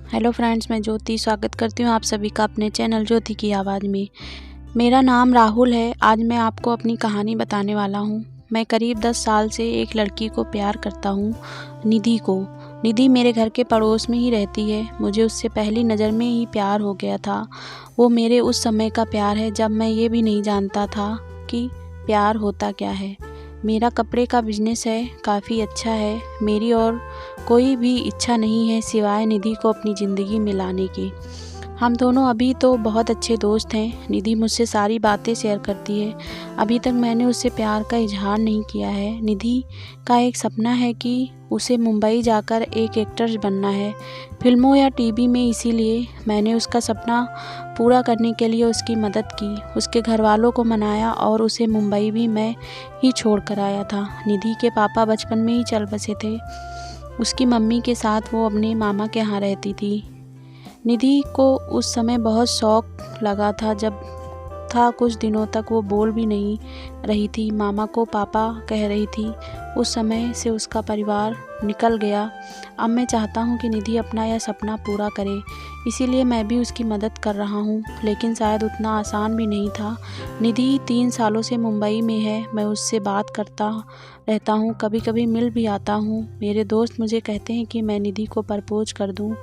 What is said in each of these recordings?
Hello friends, मैं ज्योति स्वागत करती हूँ आप सभी का अपने चैनल ज्योति की आवाज़ में। मेरा नाम राहुल है। आज मैं आपको अपनी कहानी बताने वाला हूँ। मैं करीब 10 साल से एक लड़की को प्यार करता हूँ, निधि को। निधि मेरे घर के पड़ोस में ही रहती है। मुझे उससे पहली नज़र में ही प्यार हो गया था। वो मेरे उस समय का प्यार है जब मैं ये भी नहीं जानता था कि प्यार होता क्या है। मेरा कपड़े का बिजनेस है, काफ़ी अच्छा है। मेरी और कोई भी इच्छा नहीं है सिवाय निधि को अपनी ज़िंदगी में लाने की। हम दोनों अभी तो बहुत अच्छे दोस्त हैं। निधि मुझसे सारी बातें शेयर करती है। अभी तक मैंने उससे प्यार का इजहार नहीं किया है। निधि का एक सपना है कि उसे मुंबई जाकर एक एक्ट्रेस बनना है, फिल्मों या टीवी में। इसीलिए मैंने उसका सपना पूरा करने के लिए उसकी मदद की, उसके घर वालों को मनाया और उसे मुंबई भी मैं ही छोड़ कर आया था। निधि के पापा बचपन में ही चल बसे थे। उसकी मम्मी के साथ वो अपने मामा के यहाँ रहती थी। निधि को उस समय बहुत शौक लगा था। जब था कुछ दिनों तक वो बोल भी नहीं रही थी, मामा को पापा कह रही थी। उस समय से उसका परिवार निकल गया। अब मैं चाहता हूँ कि निधि अपना यह सपना पूरा करे, इसीलिए मैं भी उसकी मदद कर रहा हूँ, लेकिन शायद उतना आसान भी नहीं था। निधि 3 सालों से मुंबई में है। मैं उससे बात करता रहता हूँ, कभी कभी मिल भी आता हूँ। मेरे दोस्त मुझे कहते हैं कि मैं निधि को प्रपोज कर दूँ।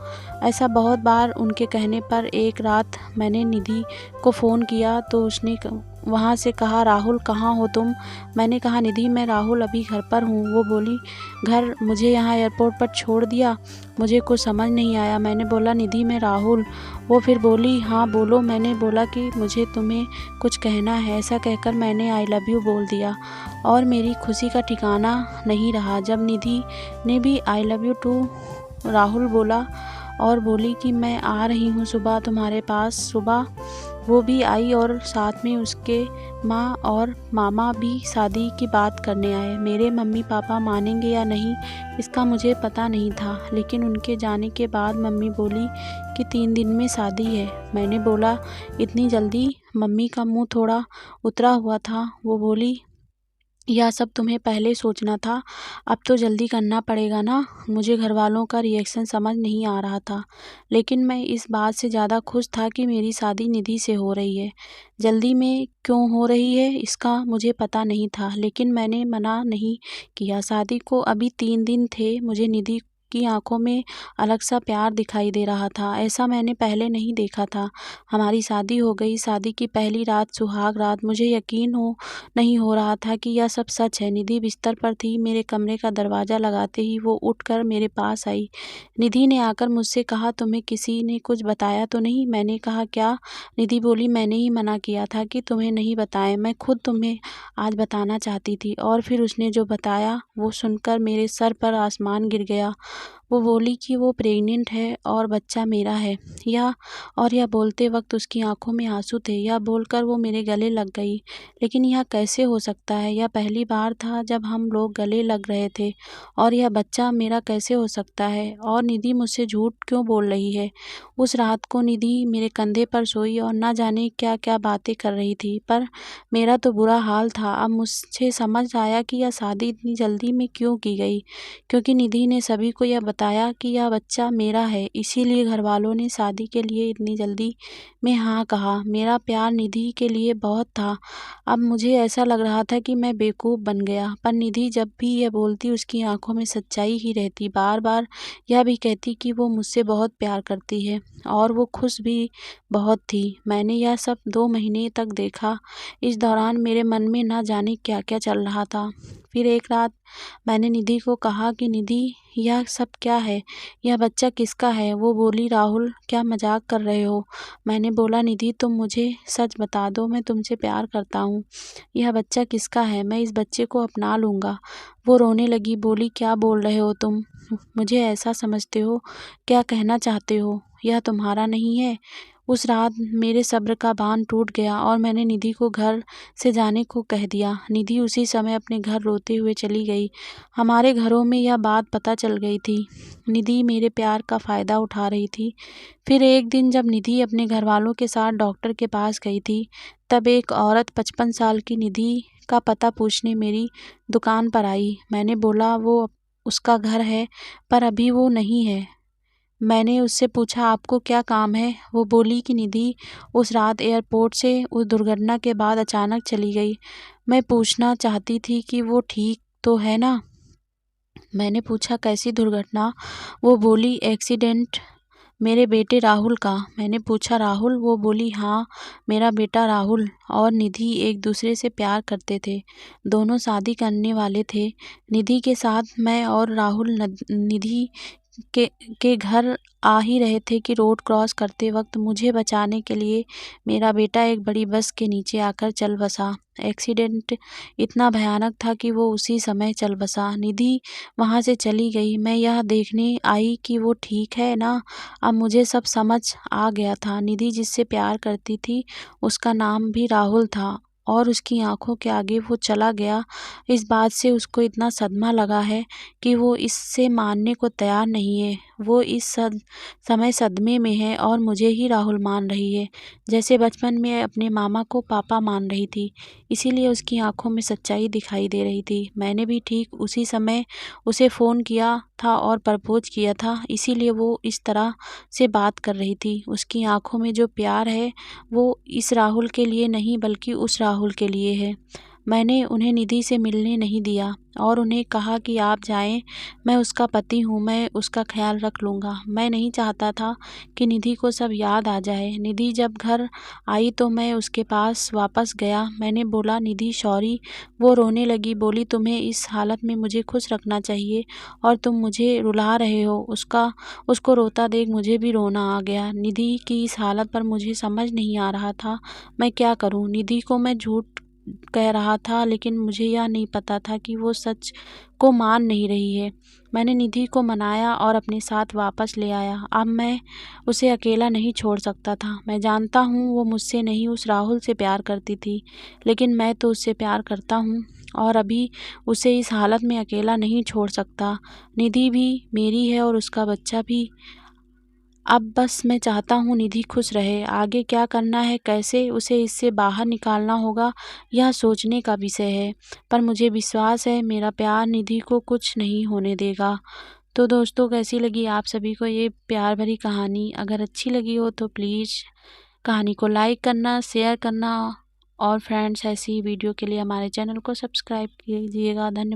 ऐसा बहुत बार उनके कहने पर एक रात मैंने निधि को फ़ोन किया तो उसने वहाँ से कहा, राहुल कहाँ हो तुम? मैंने कहा, निधि मैं राहुल अभी घर पर हूँ। वो बोली, घर? मुझे यहाँ एयरपोर्ट पर छोड़ दिया? मुझे कुछ समझ नहीं आया। मैंने बोला, निधि मैं राहुल। वो फिर बोली, हाँ बोलो। मैंने बोला कि मुझे तुम्हें कुछ कहना है। ऐसा कहकर मैंने आई लव यू बोल दिया और मेरी खुशी का ठिकाना नहीं रहा जब निधि ने भी I love you too Rahul बोला और बोली कि मैं आ रही हूँ सुबह तुम्हारे पास। सुबह वो भी आई और साथ में उसके माँ और मामा भी शादी की बात करने आए। मेरे मम्मी पापा मानेंगे या नहीं इसका मुझे पता नहीं था, लेकिन उनके जाने के बाद मम्मी बोली कि 3 दिन में शादी है। मैंने बोला, इतनी जल्दी? मम्मी का मुंह थोड़ा उतरा हुआ था। वो बोली, यह सब तुम्हें पहले सोचना था, अब तो जल्दी करना पड़ेगा ना। मुझे घर वालों का रिएक्शन समझ नहीं आ रहा था, लेकिन मैं इस बात से ज़्यादा खुश था कि मेरी शादी निधि से हो रही है। जल्दी में क्यों हो रही है इसका मुझे पता नहीं था, लेकिन मैंने मना नहीं किया। शादी को अभी 3 दिन थे। मुझे निधि की आंखों में अलग सा प्यार दिखाई दे रहा था। ऐसा मैंने पहले नहीं देखा था। हमारी शादी हो गई। शादी की पहली रात सुहाग रात। मुझे यकीन नहीं हो रहा था कि यह सब सच है। निधि बिस्तर पर थी। मेरे कमरे का दरवाज़ा लगाते ही वो उठकर मेरे पास आई। निधि ने आकर मुझसे कहा, तुम्हें किसी ने कुछ बताया तो नहीं? मैंने कहा, क्या? निधि बोली, मैंने ही मना किया था कि तुम्हें नहीं बताएं। मैं खुद तुम्हें आज बताना चाहती थी। और फिर उसने जो बताया वो सुनकर मेरे सर पर आसमान गिर गया। वो बोली कि वो प्रेग्नेंट है और बच्चा मेरा है। यह बोलते वक्त उसकी आंखों में आंसू थे। यह बोलकर वो मेरे गले लग गई। लेकिन यह कैसे हो सकता है? यह पहली बार था जब हम लोग गले लग रहे थे, और यह बच्चा मेरा कैसे हो सकता है? और निधि मुझसे झूठ क्यों बोल रही है? उस रात को निधि मेरे कंधे पर सोई और न जाने क्या क्या बातें कर रही थी, पर मेरा तो बुरा हाल था। अब मुझे समझ आया कि यह शादी इतनी जल्दी में क्यों की गई, क्योंकि निधि ने सभी को यह बताया कि यह बच्चा मेरा है। इसीलिए घर वालों ने शादी के लिए इतनी जल्दी में हाँ कहा। मेरा प्यार निधि के लिए बहुत था। अब मुझे ऐसा लग रहा था कि मैं बेवकूफ़ बन गया, पर निधि जब भी यह बोलती उसकी आंखों में सच्चाई ही रहती। बार बार यह भी कहती कि वो मुझसे बहुत प्यार करती है और वो खुश भी बहुत थी। मैंने यह सब 2 महीने तक देखा। इस दौरान मेरे मन में ना जाने क्या क्या चल रहा था। फिर एक रात मैंने निधि को कहा कि निधि, यह सब क्या है? यह बच्चा किसका है? वो बोली, राहुल क्या मजाक कर रहे हो? मैंने बोला, निधि तुम मुझे सच बता दो, मैं तुमसे प्यार करता हूँ। यह बच्चा किसका है? मैं इस बच्चे को अपना लूँगा। वो रोने लगी, बोली, क्या बोल रहे हो तुम? मुझे ऐसा समझते हो? क्या कहना चाहते हो? यह तुम्हारा नहीं है? उस रात मेरे सब्र का बांध टूट गया और मैंने निधि को घर से जाने को कह दिया। निधि उसी समय अपने घर रोते हुए चली गई। हमारे घरों में यह बात पता चल गई थी। निधि मेरे प्यार का फ़ायदा उठा रही थी। फिर एक दिन जब निधि अपने घरवालों के साथ डॉक्टर के पास गई थी, तब एक औरत 55 साल की निधि का पता पूछने मेरी दुकान पर आई। मैंने बोला, वो उसका घर है, पर अभी वो नहीं है। मैंने उससे पूछा आपको क्या काम है? वो बोली कि निधि उस रात एयरपोर्ट से उस दुर्घटना के बाद अचानक चली गई। मैं पूछना चाहती थी कि वो ठीक तो है ना? मैंने पूछा कैसी दुर्घटना? वो बोली एक्सीडेंट मेरे बेटे राहुल का। मैंने पूछा राहुल? वो बोली हाँ, मेरा बेटा राहुल और निधि एक दूसरे से प्यार करते थे। दोनों शादी करने वाले थे। निधि के साथ मैं और राहुल निधि के घर आ ही रहे थे कि रोड क्रॉस करते वक्त मुझे बचाने के लिए मेरा बेटा एक बड़ी बस के नीचे आकर चल बसा। एक्सीडेंट इतना भयानक था कि वो उसी समय चल बसा। निधि वहाँ से चली गई। मैं यह देखने आई कि वो ठीक है ना। अब मुझे सब समझ आ गया था। निधि जिससे प्यार करती थी उसका नाम भी राहुल था और उसकी आंखों के आगे वो चला गया। इस बात से उसको इतना सदमा लगा है कि वो इससे मानने को तैयार नहीं है। वो इस समय सदमे में है और मुझे ही राहुल मान रही है, जैसे बचपन में अपने मामा को पापा मान रही थी। इसीलिए उसकी आंखों में सच्चाई दिखाई दे रही थी। मैंने भी ठीक उसी समय उसे फ़ोन किया था और प्रपोज किया था, इसीलिए वो इस तरह से बात कर रही थी। उसकी आंखों में जो प्यार है वो इस राहुल के लिए नहीं बल्कि उस राहुल के लिए है। मैंने उन्हें निधि से मिलने नहीं दिया और उन्हें कहा कि आप जाएं, मैं उसका पति हूँ, मैं उसका ख्याल रख लूँगा। मैं नहीं चाहता था कि निधि को सब याद आ जाए। निधि जब घर आई तो मैं उसके पास वापस गया। मैंने बोला निधि सॉरी। वो रोने लगी, बोली तुम्हें इस हालत में मुझे खुश रखना चाहिए और तुम मुझे रुला रहे हो। उसको रोता देख मुझे भी रोना आ गया। निधि की इस हालत पर मुझे समझ नहीं आ रहा था मैं क्या करूँ। निधि को मैं झूठ कह रहा था लेकिन मुझे यह नहीं पता था कि वो सच को मान नहीं रही है। मैंने निधि को मनाया और अपने साथ वापस ले आया। अब मैं उसे अकेला नहीं छोड़ सकता था। मैं जानता हूँ वो मुझसे नहीं उस राहुल से प्यार करती थी, लेकिन मैं तो उससे प्यार करता हूँ और अभी उसे इस हालत में अकेला नहीं छोड़ सकता। निधि भी मेरी है और उसका बच्चा भी। अब बस मैं चाहता हूँ निधि खुश रहे। आगे क्या करना है, कैसे उसे इससे बाहर निकालना होगा, यह सोचने का विषय है। पर मुझे विश्वास है मेरा प्यार निधि को कुछ नहीं होने देगा। तो दोस्तों कैसी लगी आप सभी को ये प्यार भरी कहानी? अगर अच्छी लगी हो तो प्लीज़ कहानी को लाइक करना, शेयर करना और फ्रेंड्स ऐसी वीडियो के लिए हमारे चैनल को सब्सक्राइब कीजिएगा। धन्यवाद।